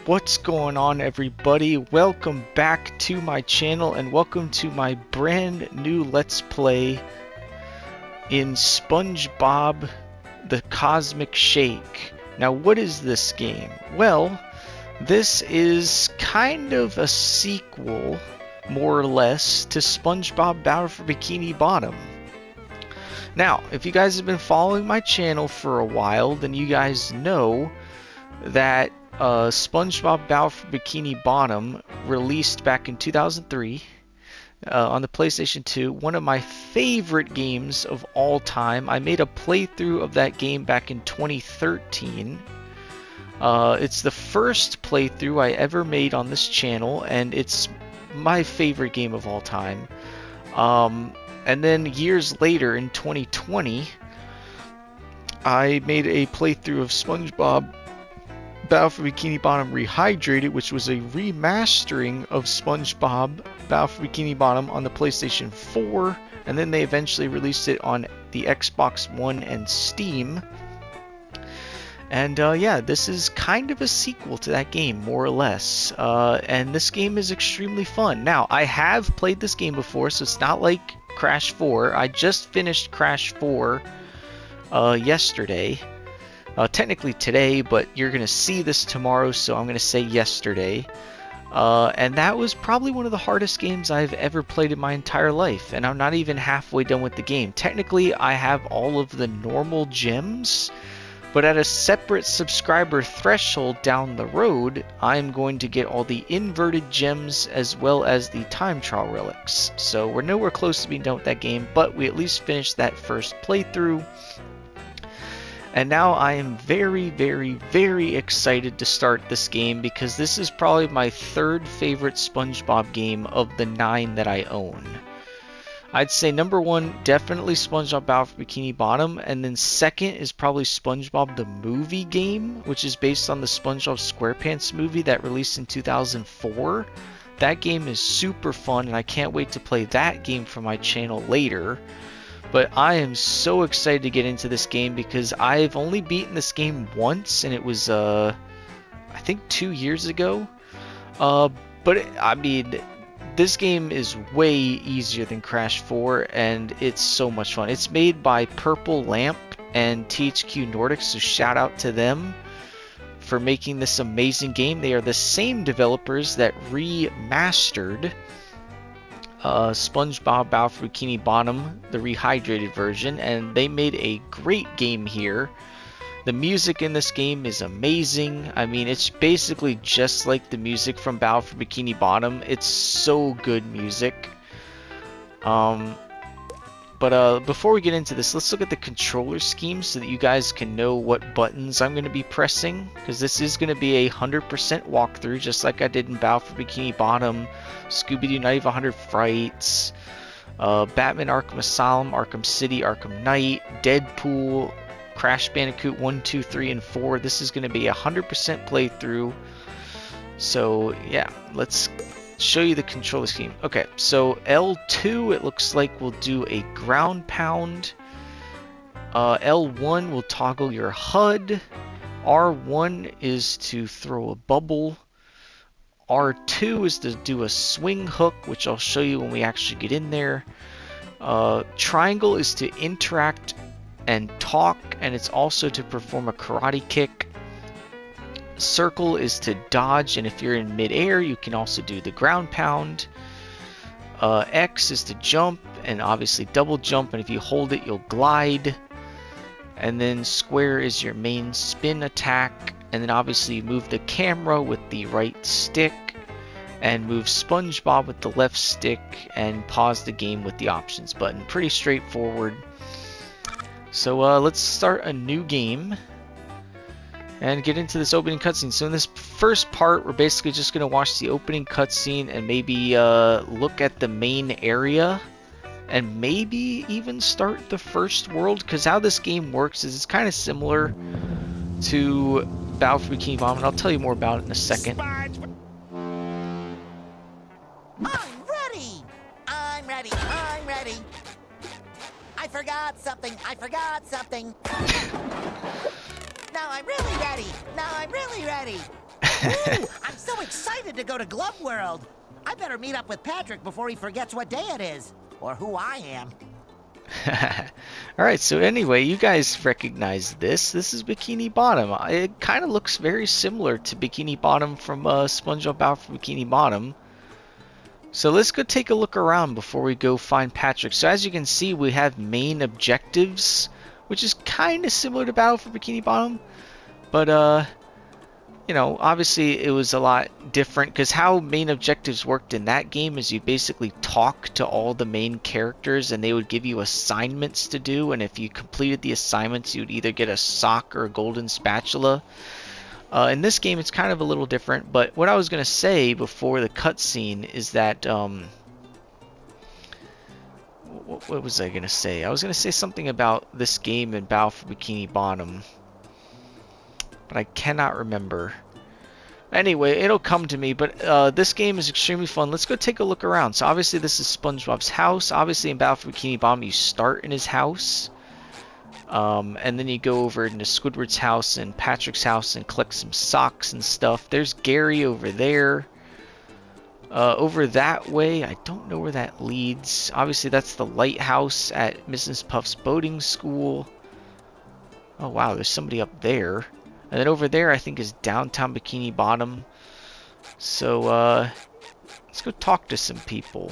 What's going on, everybody? Welcome back to my channel and welcome to my brand new Let's Play in SpongeBob the Cosmic Shake. Now, what is this game? Well, this is kind of a sequel, more or less, to SpongeBob Battle for Bikini Bottom. Now, if you guys have been following my channel for a while, then you guys know that SpongeBob Battle for Bikini Bottom released back in 2003 on the PlayStation 2, one of my favorite games of all time. I made a playthrough of that game back in 2013. It's the first playthrough I ever made on this channel, and it's my favorite game of all time. And then years later, in 2020, I made a playthrough of SpongeBob Battle for Bikini Bottom Rehydrated, which was a remastering of SpongeBob Battle for Bikini Bottom on the PlayStation 4, and then they eventually released it on the Xbox One and Steam. And yeah, this is kind of a sequel to that game, more or less. And this game is extremely fun. Now, I have played this game before, so it's not like Crash 4. I just finished Crash 4 yesterday. Technically today, but you're going to see this tomorrow, so I'm going to say yesterday. And that was probably one of the hardest games I've ever played in my entire life, and I'm not even halfway done with the game. Technically, I have all of the normal gems, but at a separate subscriber threshold down the road, I'm going to get all the inverted gems as well as the time trial relics. So we're nowhere close to being done with that game, but we at least finished that first playthrough. And now I am very, very, very excited to start this game because this is probably my third favorite SpongeBob game of the 9 that I own. I'd say number 1, definitely SpongeBob Battle for Bikini Bottom, and then second is probably SpongeBob the movie game, which is based on the SpongeBob SquarePants movie that released in 2004. That game is super fun, and I can't wait to play that game for my channel later. But I am so excited to get into this game because I've only beaten this game once, and it was, I think 2 years ago. I mean, this game is way easier than Crash 4, and it's so much fun. It's made by Purple Lamp and THQ Nordic, so shout out to them for making this amazing game. They are the same developers that remastered SpongeBob Battle for Bikini Bottom, the rehydrated version, and they made a great game here. The music in this game is amazing. I mean, it's basically just like the music from Battle for Bikini Bottom. It's so good music. But before we get into this, let's look at the controller scheme so that you guys can know what buttons I'm going to be pressing, because this is going to be a 100% walkthrough, just like I did in Battle for Bikini Bottom, Scooby-Doo Night of 100 Frights, Batman Arkham Asylum, Arkham City, Arkham Knight, Deadpool, Crash Bandicoot 1, 2, 3, and 4. This is going to be a 100% playthrough. So yeah, let's show you the controller scheme. Okay, so L2, it looks like we'll do a ground pound. L1 will toggle your HUD. R1 is to throw a bubble. R2 is to do a swing hook, which I'll show you when we actually get in there. Triangle is to interact and talk, and it's also to perform a karate kick. Circle is to dodge, and if you're in midair, you can also do the ground pound. X is to jump, and obviously double jump, and if you hold it, you'll glide. And then square is your main spin attack, and then obviously you move the camera with the right stick, and move SpongeBob with the left stick, and pause the game with the options button. Pretty straightforward. So let's start a new game and get into this opening cutscene. So in this first part, we're basically just going to watch the opening cutscene and maybe look at the main area and maybe even start the first world, because how this game works is it's kind of similar to Battle for Bikini Bottom, and I'll tell you more about it in a second. I'm ready! I'm ready! I'm ready! I forgot something! I forgot something! Now I'm really ready! Now I'm really ready! Ooh, I'm so excited to go to Glove World. I better meet up with Patrick before he forgets what day it is, or who I am. Alright, so anyway, you guys recognize this. This is Bikini Bottom. It kind of looks very similar to Bikini Bottom from SpongeBob Battle for Bikini Bottom. So let's go take a look around before we go find Patrick. So as you can see, we have main objectives, which is kind of similar to Battle for Bikini Bottom. But, you know, obviously it was a lot different because how main objectives worked in that game is you basically talk to all the main characters and they would give you assignments to do, and if you completed the assignments you would either get a sock or a golden spatula. In this game it's kind of a little different, but what I was going to say before the cutscene is that what was I going to say? I was going to say something about this game and Battle for Bikini Bottom, but I cannot remember. Anyway, it'll come to me, but this game is extremely fun. Let's go take a look around. So obviously this is SpongeBob's house. Obviously in Battle for Bikini Bottom you start in his house. And then you go over into Squidward's house and Patrick's house and collect some socks and stuff. There's Gary over there. Over that way, I don't know where that leads. Obviously that's the lighthouse at Mrs. Puff's boating school. Oh wow, there's somebody up there. And then over there I think is downtown Bikini Bottom. So let's go talk to some people.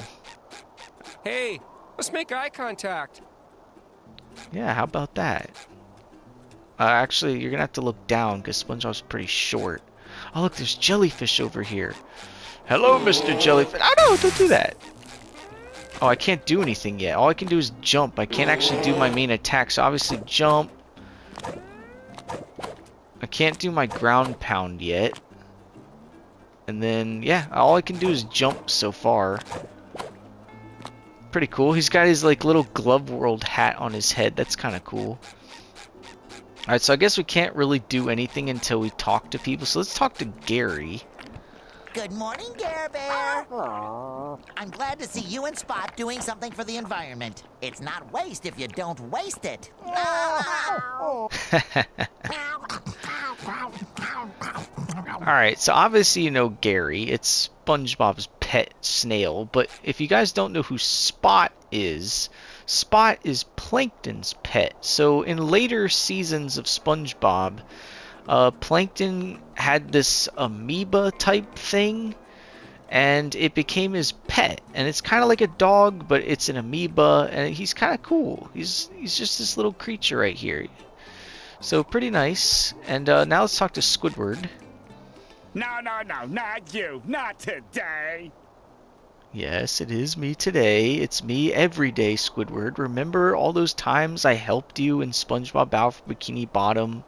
Hey, let's make eye contact. Yeah, how about that? Actually, you're gonna have to look down because SpongeBob's pretty short. Oh look, there's jellyfish over here. Hello, Mr. Jellyfish. Oh no, don't do that. Oh, I can't do anything yet. All I can do is jump. I can't actually do my main attack, so obviously jump. I can't do my ground pound yet. And then, yeah, all I can do is jump so far. Pretty cool. He's got his like little Glove World hat on his head. That's kind of cool. Alright, so I guess we can't really do anything until we talk to people. So let's talk to Gary. Good morning, Care Bear. I'm glad to see you and Spot doing something for the environment. It's not waste if you don't waste it. Alright, so obviously you know Gary. It's SpongeBob's pet snail. But if you guys don't know who Spot is Plankton's pet. So in later seasons of SpongeBob, Plankton had this amoeba type thing, and it became his pet. And it's kind of like a dog, but it's an amoeba, and he's kind of cool. He's just this little creature right here. So pretty nice. And now let's talk to Squidward. No, not you. Not today. Yes, it is me today. It's me every day, Squidward. Remember all those times I helped you in SpongeBob Battle for Bikini Bottom?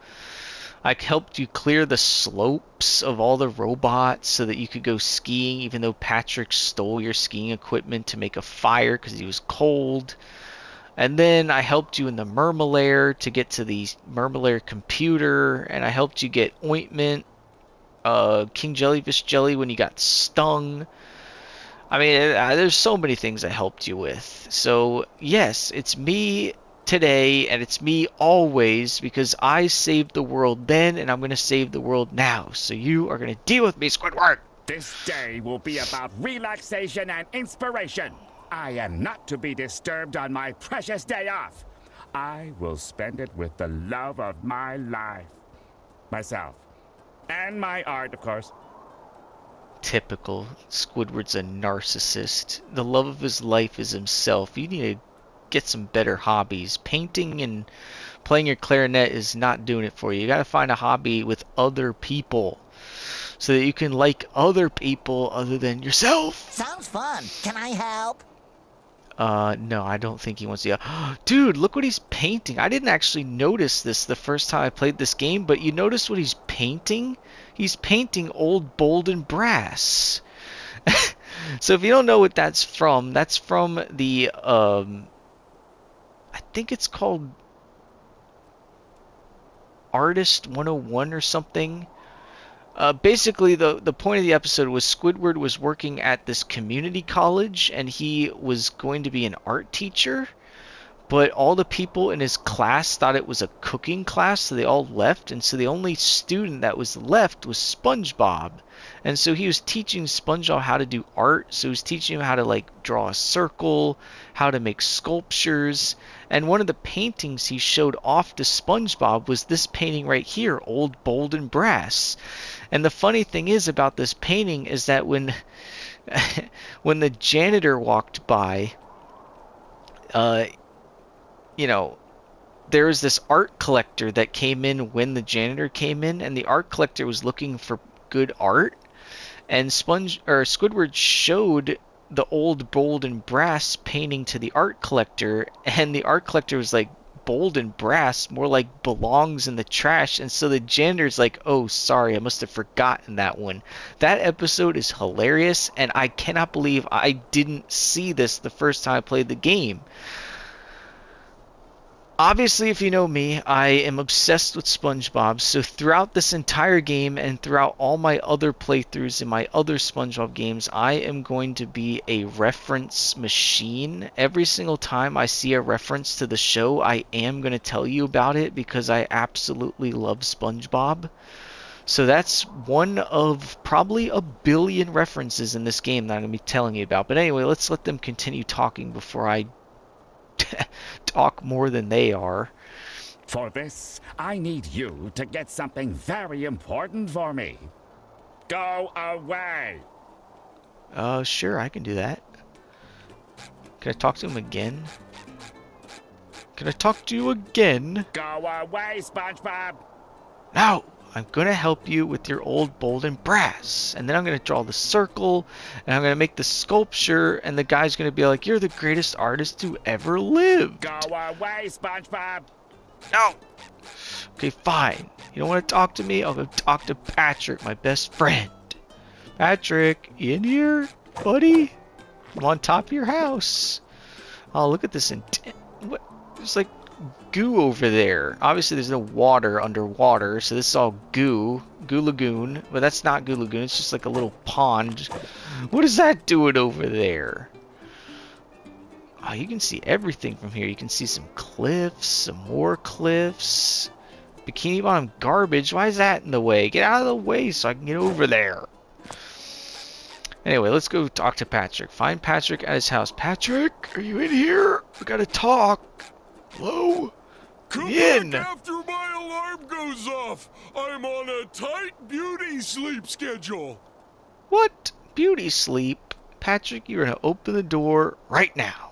I helped you clear the slopes of all the robots so that you could go skiing, even though Patrick stole your skiing equipment to make a fire because he was cold. And then I helped you in the Mermalair to get to the Mermalair computer, and I helped you get ointment, King Jellyfish jelly when you got stung. I mean, there's so many things I helped you with. So, yes, it's me today, and it's me always, because I saved the world then, and I'm going to save the world now. So you are going to deal with me, Squidward! This day will be about relaxation and inspiration. I am not to be disturbed on my precious day off. I will spend it with the love of my life. Myself. And my art, of course. Typical. Squidward's a narcissist. The love of his life is himself. You need to get some better hobbies. Painting and playing your clarinet is not doing it for you. You gotta find a hobby with other people so that you can like other people other than yourself. Sounds fun. Can I help? No, I don't think he wants to. Dude, look what he's painting. I didn't actually notice this the first time I played this game, but you notice what he's painting? He's painting old Bolden brass. So if you don't know what that's from the, I think it's called Artist 101 or something. Basically, the point of the episode was Squidward was working at this community college, and he was going to be an art teacher, but all the people in his class thought it was a cooking class, so they all left, and so the only student that was left was SpongeBob. And so he was teaching SpongeBob how to do art. So he was teaching him how to like draw a circle, how to make sculptures. And one of the paintings he showed off to SpongeBob was this painting right here, Old Bold and Brass. And the funny thing is about this painting is that when when the janitor walked by, you know, there was this art collector that came in when the janitor came in, and the art collector was looking for good art. And Squidward showed the Old Bold and Brass painting to the art collector, and the art collector was like, bold and brass more like belongs in the trash. And so the janitor's like, oh, sorry, I must have forgotten that one. That episode is hilarious, and I cannot believe I didn't see this the first time I played the game. Obviously, if you know me, I am obsessed with SpongeBob, so throughout this entire game and throughout all my other playthroughs in my other SpongeBob games, I am going to be a reference machine. Every single time I see a reference to the show, I am going to tell you about it because I absolutely love SpongeBob. So that's one of probably a billion references in this game that I'm going to be telling you about. But anyway, let's let them continue talking before I talk more than they are. For this, I need you to get something very important for me. Go away! Sure, I can do that. Can I talk to him again? Can I talk to you again? Go away, SpongeBob! No! I'm going to help you with your Old Bold and Brass. And then I'm going to draw the circle, and I'm going to make the sculpture, and the guy's going to be like, you're the greatest artist who ever lived. Go away, SpongeBob! No! Okay, fine. You don't want to talk to me? I'll go talk to Patrick, my best friend. Patrick, you in here, buddy? I'm on top of your house. Oh, look at this. What? There's like goo over there. Obviously there's no water underwater, so this is all goo lagoon, but that's not goo lagoon, it's just like a little pond. What is that doing over there? Oh, you can see everything from here. You can see some cliffs, some more cliffs. Bikini Bottom garbage, why is that in the way? Get out of the way so I can get over there. Anyway, let's go talk to Patrick. Find Patrick at his house. Patrick, are you in here? We gotta talk. Hello? Come in. back after my alarm goes off. I'm on a tight beauty sleep schedule. What? Beauty sleep? Patrick, you're gonna open the door right now.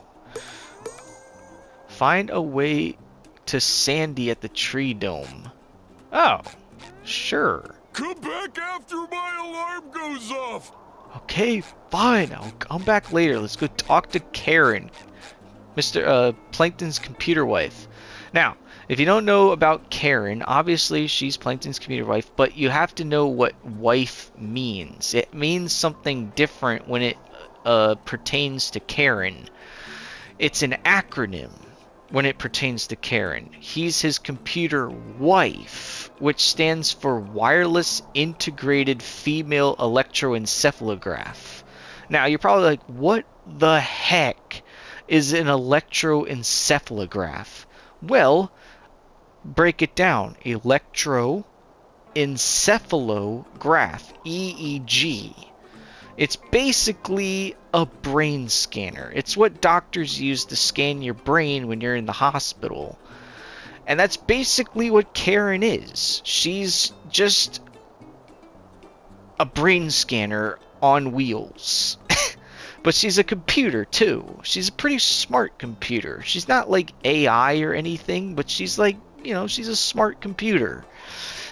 Find a way to Sandy at the tree dome. Oh, sure. Come back after my alarm goes off. Okay, fine. I'll come back later. Let's go talk to Karen, Mr. Plankton's computer wife. Now, if you don't know about Karen, obviously she's Plankton's computer wife, but you have to know what wife means. It means something different when it pertains to Karen. It's an acronym when it pertains to Karen. He's his computer wife, which stands for Wireless Integrated Female Electroencephalograph. Now, you're probably like, what the heck is an electroencephalograph? Well, break it down. Electroencephalograph, EEG. It's basically a brain scanner. It's what doctors use to scan your brain when you're in the hospital. And that's basically what Karen is. She's just a brain scanner on wheels. But she's a computer too. She's a pretty smart computer. She's not like AI or anything, but she's like, you know, she's a smart computer.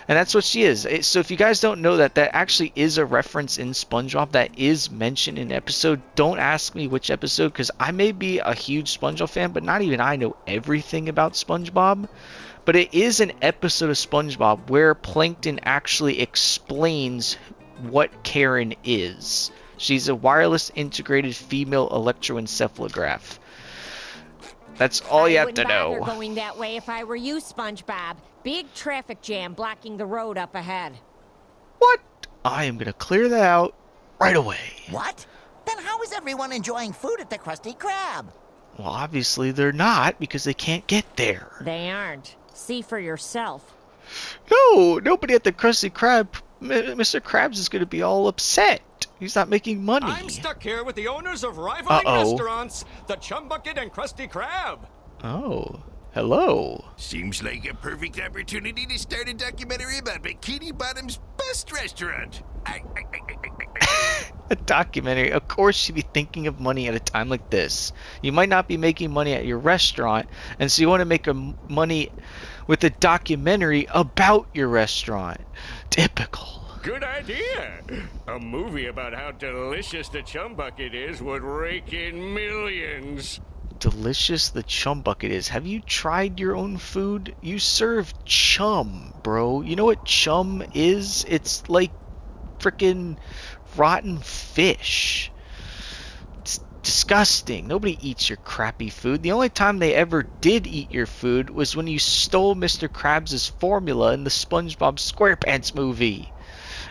And that's what she is. So if you guys don't know that, that actually is a reference in SpongeBob that is mentioned in an episode. Don't ask me which episode, because I may be a huge SpongeBob fan, but not even I know everything about SpongeBob. But it is an episode of SpongeBob where Plankton actually explains what Karen is. She's a wireless integrated female electroencephalograph. That's all you have to know. I wouldn't bother going that way if I were you, SpongeBob. Big traffic jam blocking the road up ahead. What? I am going to clear that out right away. What? Then how is everyone enjoying food at the Krusty Krab? Well, obviously they're not, because they can't get there. They aren't. See for yourself. No, nobody at the Krusty Krab. Mr. Krabs is going to be all upset. He's not making money. I'm stuck here with the owners of rivaling restaurants, the Chum Bucket and Krusty Krab. Oh, hello. Seems like a perfect opportunity to start a documentary about Bikini Bottom's best restaurant. A documentary. Of course you'd be thinking of money at a time like this. You might not be making money at your restaurant, and so you want to make money with a documentary about your restaurant. Typical. Good idea. A movie about how delicious the Chum Bucket is would rake in millions. Delicious the Chum Bucket is. Have you tried your own food? You serve chum, bro. You know what chum is? It's like frickin' rotten fish. It's disgusting. Nobody eats your crappy food. The only time they ever did eat your food was when you stole Mr. Krabs' formula in the SpongeBob SquarePants movie.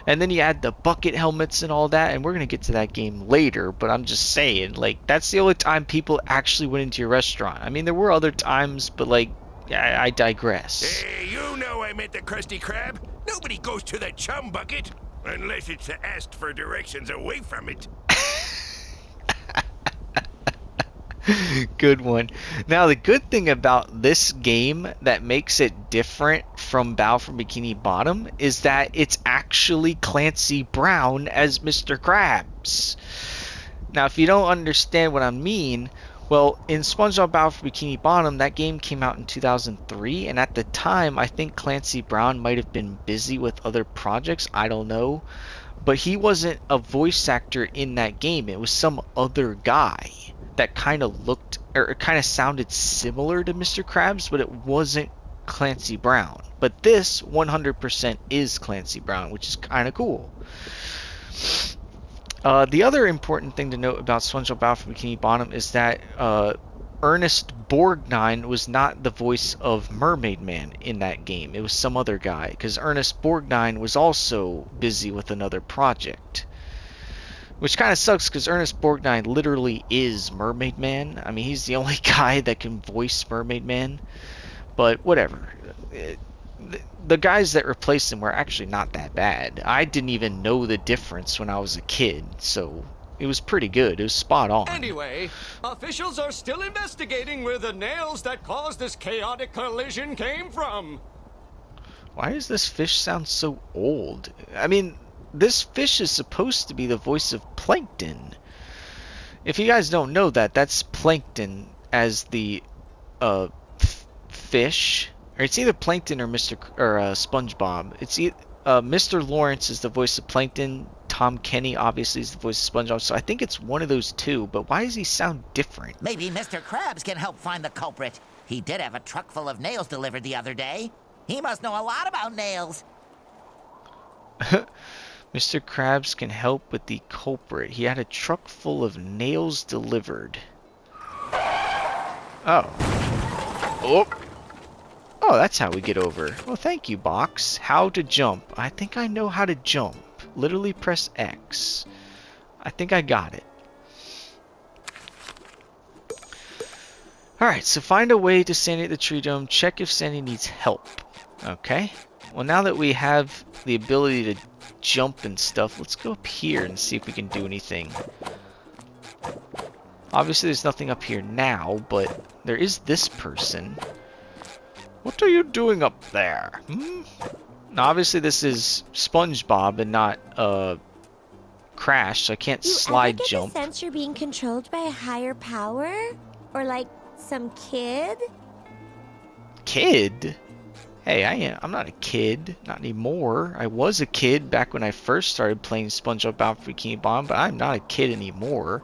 And then you add the bucket helmets and all that, and we're going to get to that game later, but I'm just saying, like, that's the only time people actually went into your restaurant. I mean, there were other times, but, like, I digress. Hey, you know I meant the Krusty Krab. Nobody goes to the Chum Bucket unless it's asked for directions away from it. Good one. Now, the good thing about this game that makes it different from Battle for Bikini Bottom is that it's actually Clancy Brown as Mr. Krabs. Now, if you don't understand what I mean, well, in SpongeBob Battle for Bikini Bottom, that game came out in 2003, and at the time, I think Clancy Brown might have been busy with other projects. I don't know. But he wasn't a voice actor in that game. It was some other guy that kind of looked, or kind of sounded similar to Mr. Krabs, but it wasn't Clancy Brown. But this 100% is Clancy Brown, which is kind of cool. The other important thing to note about SpongeBob Battle for Bikini Bottom is that Ernest Borgnine was not the voice of Mermaid Man in that game. It was some other guy, because Ernest Borgnine was also busy with another project. Which kind of sucks, because Ernest Borgnine literally is Mermaid Man. I mean, he's the only guy that can voice Mermaid Man. But whatever. The guys that replaced him were actually not that bad. I didn't even know the difference when I was a kid, so it was pretty good. It was spot on. Anyway, officials are still investigating where the nails that caused this chaotic collision came from. Why does this fish sound so old? I mean, this fish is supposed to be the voice of Plankton. If you guys don't know that, that's Plankton as the fish. Or it's either Plankton or SpongeBob. It's Mr. Lawrence is the voice of Plankton. Tom Kenny obviously is the voice of SpongeBob. So I think it's one of those two. But why does he sound different? Maybe Mr. Krabs can help find the culprit. He did have a truck full of nails delivered the other day. He must know a lot about nails. Mr. Krabs can help with the culprit. He had a truck full of nails delivered. Oh. Oh, that's how we get over. Well, thank you, Box. How to jump. I think I know how to jump. Literally press X. I think I got it. Alright, so find a way to Sandy at the Tree Dome. Check if Sandy needs help. Okay. Well, now that we have the ability to jump and stuff, let's go up here and see if we can do anything. Obviously, there's nothing up here now, but there is this person. What are you doing up there? Now, obviously, this is SpongeBob and not Crash, so I can't slide jump. Do you ever get the sense you're being controlled by a higher power? Or like some kid? Kid? Hey, I'm not a kid. Not anymore. I was a kid back when I first started playing SpongeBob Battle for Bikini Bottom, but I'm not a kid anymore.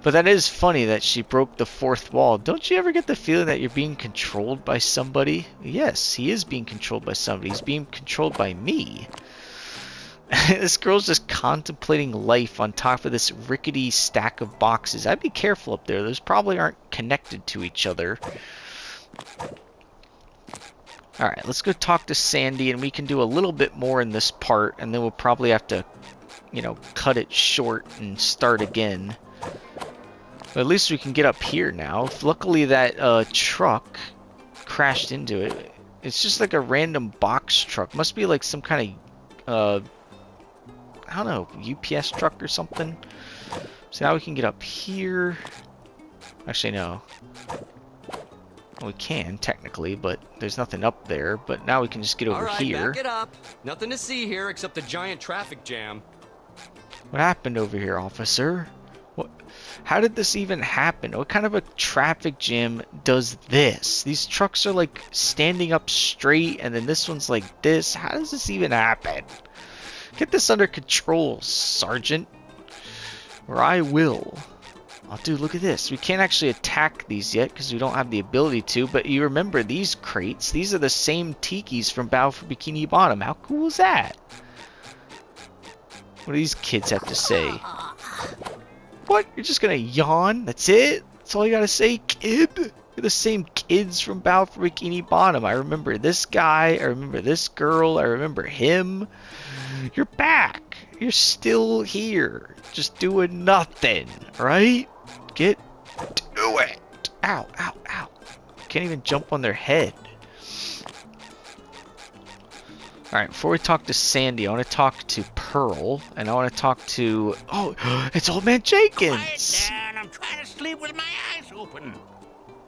But that is funny that she broke the fourth wall. Don't you ever get the feeling that you're being controlled by somebody? Yes, he is being controlled by somebody. He's being controlled by me. This girl's just contemplating life on top of this rickety stack of boxes. I'd be careful up there. Those probably aren't connected to each other. Alright, let's go talk to Sandy, and we can do a little bit more in this part, and then we'll probably have to, you know, cut it short and start again. But at least we can get up here now. Luckily that truck crashed into it. It's just like a random box truck. Must be like some kind of, I don't know, UPS truck or something. So now we can get up here. Actually, no. Well, we can, technically, but there's nothing up there. But now we can just get over here. All right, back it up. Nothing to see here except a giant traffic jam. What happened over here, officer? What? How did this even happen? What kind of a traffic jam does this? These trucks are like standing up straight, and then this one's like this. How does this even happen? Get this under control, Sergeant. Or I will. Oh, dude, look at this. We can't actually attack these yet because we don't have the ability to. But you remember these crates? These are the same tikis from Battle for Bikini Bottom. How cool is that? What do these kids have to say? What? You're just gonna yawn? That's it? That's all you gotta say, kid? You're the same kids from Battle for Bikini Bottom. I remember this guy. I remember this girl. I remember him. You're back. You're still here. Just doing nothing, right? Get to it. Ow, ow, ow. Can't even jump on their head. Alright, before we talk to Sandy, I want to talk to Pearl, and I want to talk to... Oh, it's Old Man Jenkins! Quiet down, I'm trying to sleep with my eyes open.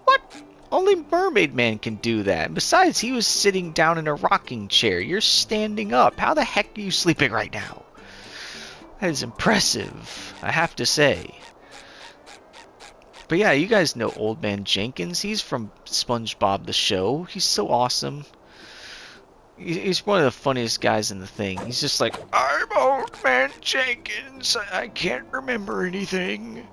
What? Only Mermaid Man can do that. And besides, he was sitting down in a rocking chair. You're standing up. How the heck are you sleeping right now? That is impressive, I have to say. But yeah, you guys know Old Man Jenkins. He's from SpongeBob the show. He's so awesome. He's one of the funniest guys in the thing. He's just like, I'm Old Man Jenkins. I can't remember anything.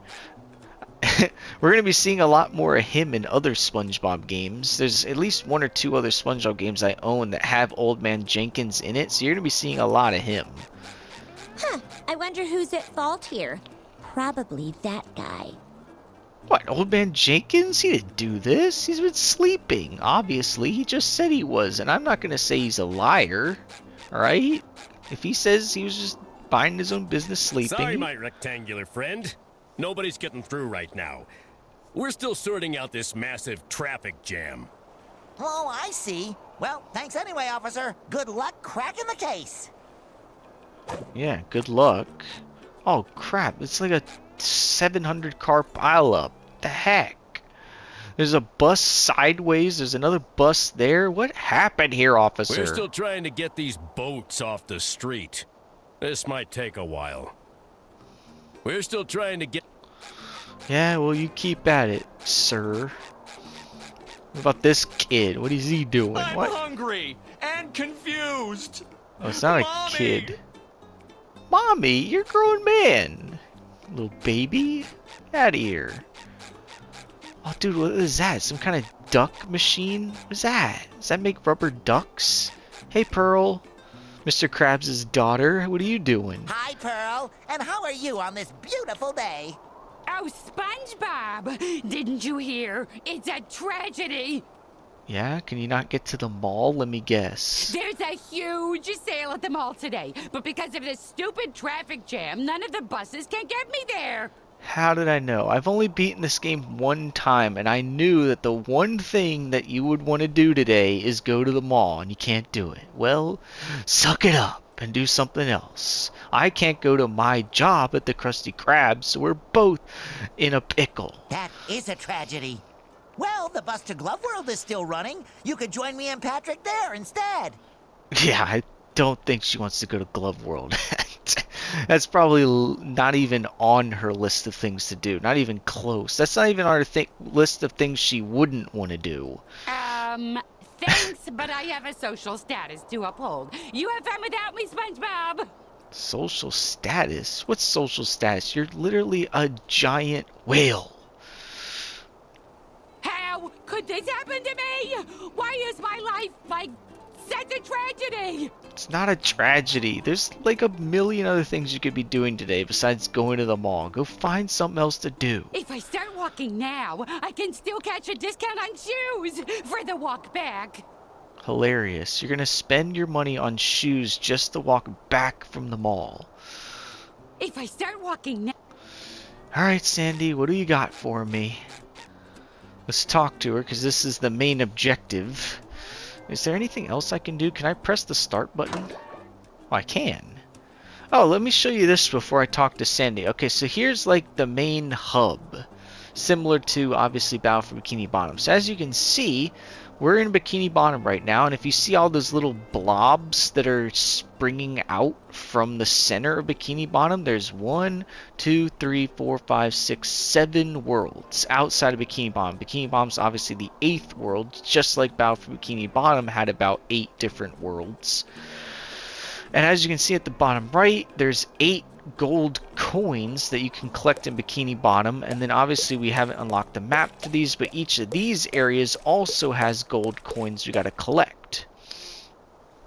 We're going to be seeing a lot more of him in other SpongeBob games. There's at least one or two other SpongeBob games I own that have Old Man Jenkins in it. So you're going to be seeing a lot of him. Huh. I wonder who's at fault here. Probably that guy. What, Old Man Jenkins? He didn't do this. He's been sleeping. Obviously, he just said he was, and I'm not going to say he's a liar. Alright? If he says he was just minding his own business sleeping... Sorry, my rectangular friend. Nobody's getting through right now. We're still sorting out this massive traffic jam. Oh, I see. Well, thanks anyway, officer. Good luck cracking the case. Yeah, good luck. Oh, crap. It's like a 700 car pileup. The heck? There's a bus sideways. There's another bus there. What happened here, officer? We're still trying to get these boats off the street. This might take a while. We're still trying to get... Yeah, well, you keep at it, sir. What about this kid? What is he doing? I'm What? hungry and confused. Oh, it's not Mommy! a kid. Mommy, you're a grown man. Little baby. Get out of here. Oh, dude, what is that? Some kind of duck machine? What is that? Does that make rubber ducks? Hey, Pearl. Mr. Krabs' daughter. What are you doing? Hi, Pearl. And how are you on this beautiful day? Oh, SpongeBob! Didn't you hear? It's a tragedy! Yeah? Can you not get to the mall? Let me guess. There's a huge sale at the mall today, but because of this stupid traffic jam, none of the buses can get me there! How did I know? I've only beaten this game one time, and I knew that the one thing that you would want to do today is go to the mall, and you can't do it. Well, suck it up and do something else. I can't go to my job at the Krusty Krab, so we're both in a pickle. That is a tragedy. Well, the bus to Glove World is still running. You could join me and Patrick there instead. Yeah, I don't think she wants to go to Glove World. That's probably not even on her list of things to do. Not even close. That's not even on her list of things she wouldn't want to do. Thanks, but I have a social status to uphold. You have fun without me, SpongeBob! Social status? What's social status? You're literally a giant whale. How could this happen to me? Why is my life like such a tragedy? It's not a tragedy. There's like a million other things you could be doing today besides going to the mall. Go find something else to do. If I start walking now, I can still catch a discount on shoes for the walk back. Hilarious. You're gonna spend your money on shoes just to walk back from the mall. If I start walking now... Alright, Sandy, what do you got for me? Let's talk to her, because this is the main objective. Is there anything else I can do? Can I press the start button? Oh, I can. Oh, let me show you this before I talk to Sandy. Okay, so here's like the main hub. Similar to, obviously, Battle for Bikini Bottom. So as you can see, we're in Bikini Bottom right now. And if you see all those little blobs that are springing out from the center of Bikini Bottom, there's 1, 2, 3, 4, 5, 6, 7 worlds outside of Bikini Bottom. Bikini Bottom's obviously the 8th world, just like Battle for Bikini Bottom had about 8 different worlds. And as you can see at the bottom right, there's 8 gold coins that you can collect in Bikini Bottom. And then obviously we haven't unlocked the map for these, but each of these areas also has gold coins you got to collect.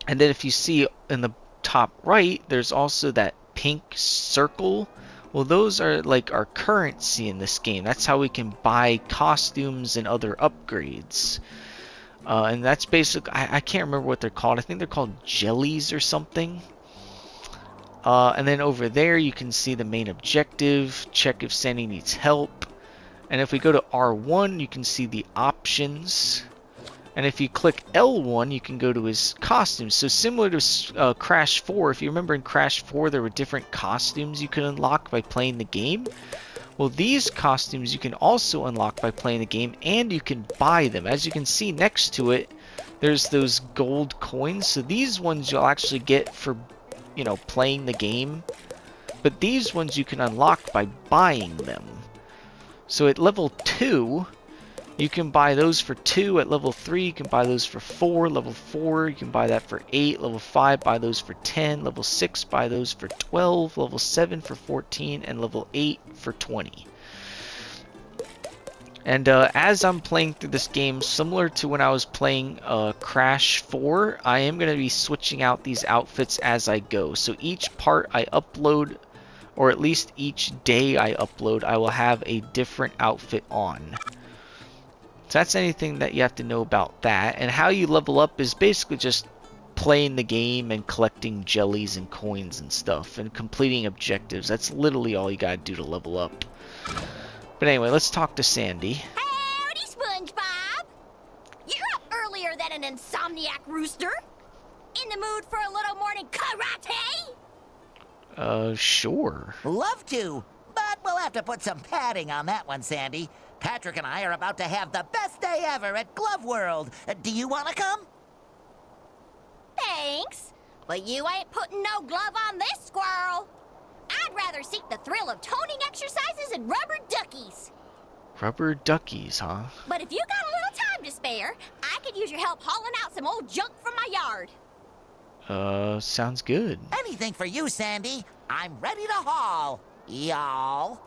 And then if you see in the top right, there's also that pink circle. Well, those are like our currency in this game. That's how we can buy costumes and other upgrades. And that's basically, I can't remember what they're called. I think they're called jellies or something. And then over there you can see the main objective. Check if Sandy needs help. And if we go to R1, you can see the options. And if you click L1, you can go to his costumes. So similar to Crash 4, if you remember in Crash 4, there were different costumes you could unlock by playing the game. Well, these costumes you can also unlock by playing the game, and you can buy them. As you can see next to it, there's those gold coins. So these ones you'll actually get for, you know, playing the game. But these ones you can unlock by buying them. So at level 2, you can buy those for 2. At level 3, you can buy those for 4. Level 4, you can buy that for 8. Level 5, buy those for 10. Level 6, buy those for 12. Level 7 for 14. And level 8 for 20. And as I'm playing through this game, similar to when I was playing Crash 4, I am going to be switching out these outfits as I go. So each part I upload, or at least each day I upload, I will have a different outfit on. So that's anything that you have to know about that. And how you level up is basically just playing the game and collecting jellies and coins and stuff and completing objectives. That's literally all you gotta do to level up. But anyway, let's talk to Sandy. Howdy, SpongeBob! You're up earlier than an insomniac rooster. In the mood for a little morning karate? Sure. Love to, but we'll have to put some padding on that one, Sandy. Patrick and I are about to have the best day ever at Glove World. Do you want to come? Thanks, but you ain't putting no glove on this squirrel. I'd rather seek the thrill of toning exercises and rubber duckies. Rubber duckies, huh? But if you got a little time to spare, I could use your help hauling out some old junk from my yard. Sounds good. Anything for you, Sandy. I'm ready to haul, y'all.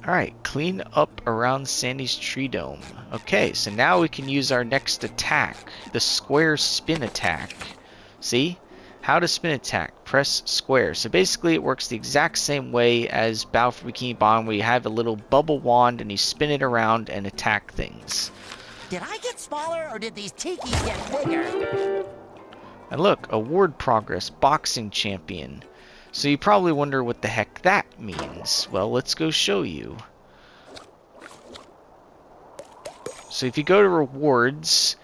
Alright, clean up around Sandy's tree dome. Okay, so now we can use our next attack, the square spin attack. See? How to spin attack. Press square. So basically it works the exact same way as Battle for Bikini Bottom, where you have a little bubble wand and you spin it around and attack things. Did I get smaller or did these tikis get bigger? And look, award progress, boxing champion. So you probably wonder what the heck that means. Well, let's go show you. So if you go to rewards,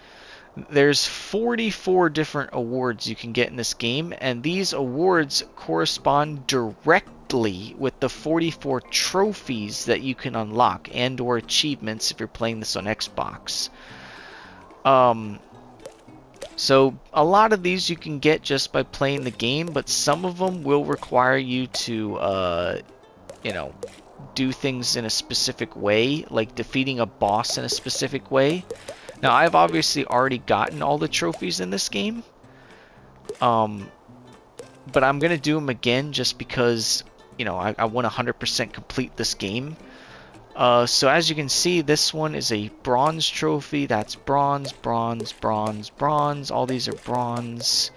there's 44 different awards you can get in this game, and these awards correspond directly with the 44 trophies that you can unlock and or achievements if you're playing this on Xbox. So a lot of these you can get just by playing the game, but some of them will require you to, you know, do things in a specific way, like defeating a boss in a specific way. Now, I've obviously already gotten all the trophies in this game, but I'm going to do them again just because, you know, I want to 100% complete this game. So as you can see, this one is a bronze trophy. That's bronze, bronze, bronze, bronze. All these are bronze.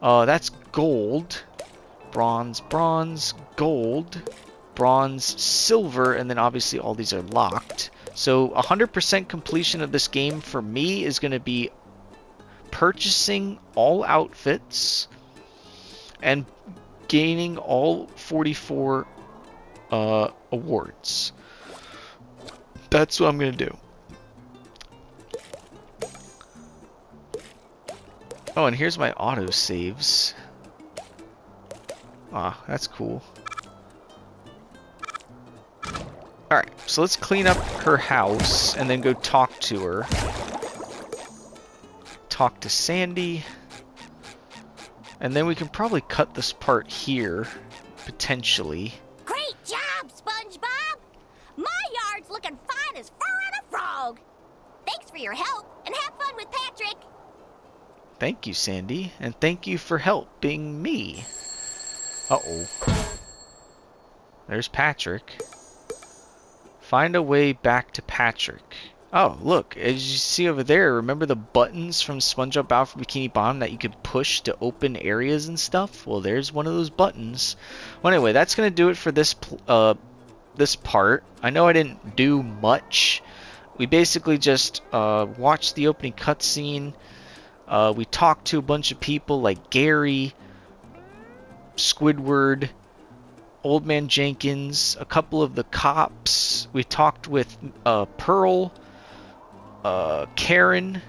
That's gold. Bronze, bronze, gold, bronze, silver, and then obviously all these are locked. So 100% completion of this game for me is going to be purchasing all outfits and gaining all 44 awards. That's what I'm gonna do. Oh, and here's my auto saves. Ah, that's cool. Alright, so let's clean up her house and then go talk to her. Talk to Sandy. And then we can probably cut this part here, potentially. Great job, SpongeBob! My yard's looking fine as fur on a frog. Thanks for your help, and have fun with Patrick. Thank you, Sandy, and thank you for helping me. Uh-oh. There's Patrick. Find a way back to Patrick. Oh, look, as you see over there, remember the buttons from SpongeBob Out for Bikini Bottom that you could push to open areas and stuff? Well, there's one of those buttons. Well, anyway, that's going to do it for this this part. I know I didn't do much. We basically just watched the opening cutscene. We talked to a bunch of people like Gary, Squidward, Old Man Jenkins, a couple of the cops. We talked with Pearl, Karen,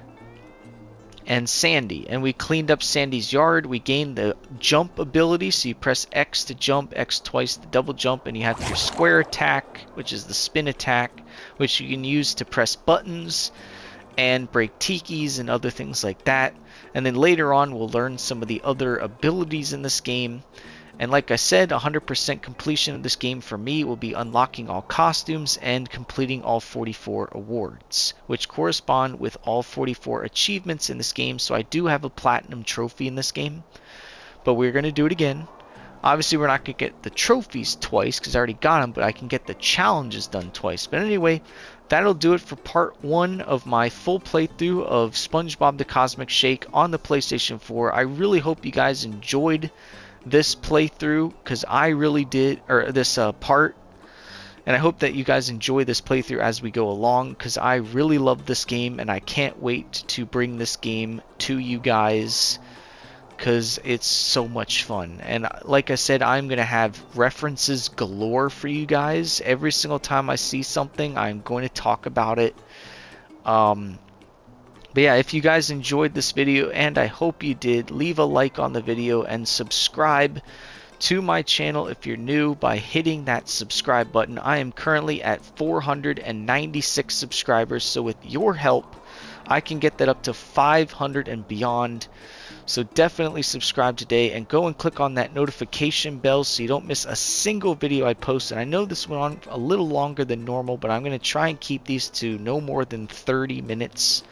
and Sandy, and we cleaned up Sandy's yard. We gained the jump ability, so you press X to jump, X twice to double jump, and you have your square attack, which is the spin attack, which you can use to press buttons and break tikis and other things like that. And then later on we'll learn some of the other abilities in this game. And like I said, 100% completion of this game for me will be unlocking all costumes and completing all 44 awards, which correspond with all 44 achievements in this game. So I do have a platinum trophy in this game, but we're going to do it again. Obviously, we're not going to get the trophies twice because I already got them, but I can get the challenges done twice. But anyway, that'll do it for part 1 of my full playthrough of SpongeBob the Cosmic Shake on the PlayStation 4. I really hope you guys enjoyed this playthrough, because I really did, or this part, and I hope that you guys enjoy this playthrough as we go along, because I really love this game and I can't wait to bring this game to you guys, because it's so much fun. And like I said, I'm gonna have references galore for you guys. Every single time I see something, I'm going to talk about it. But yeah, if you guys enjoyed this video, and I hope you did, leave a like on the video and subscribe to my channel if you're new by hitting that subscribe button. I am currently at 496 subscribers, so with your help, I can get that up to 500 and beyond. So definitely subscribe today and go and click on that notification bell so you don't miss a single video I post. And I know this went on a little longer than normal, but I'm going to try and keep these to no more than 30 minutes.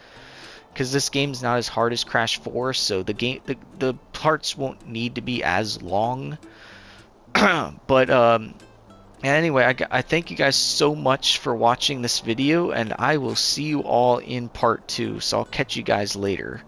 Because this game's not as hard as Crash 4, so the parts won't need to be as long. But anyway, I thank you guys so much for watching this video, and I will see you all in part 2. So I'll catch you guys later.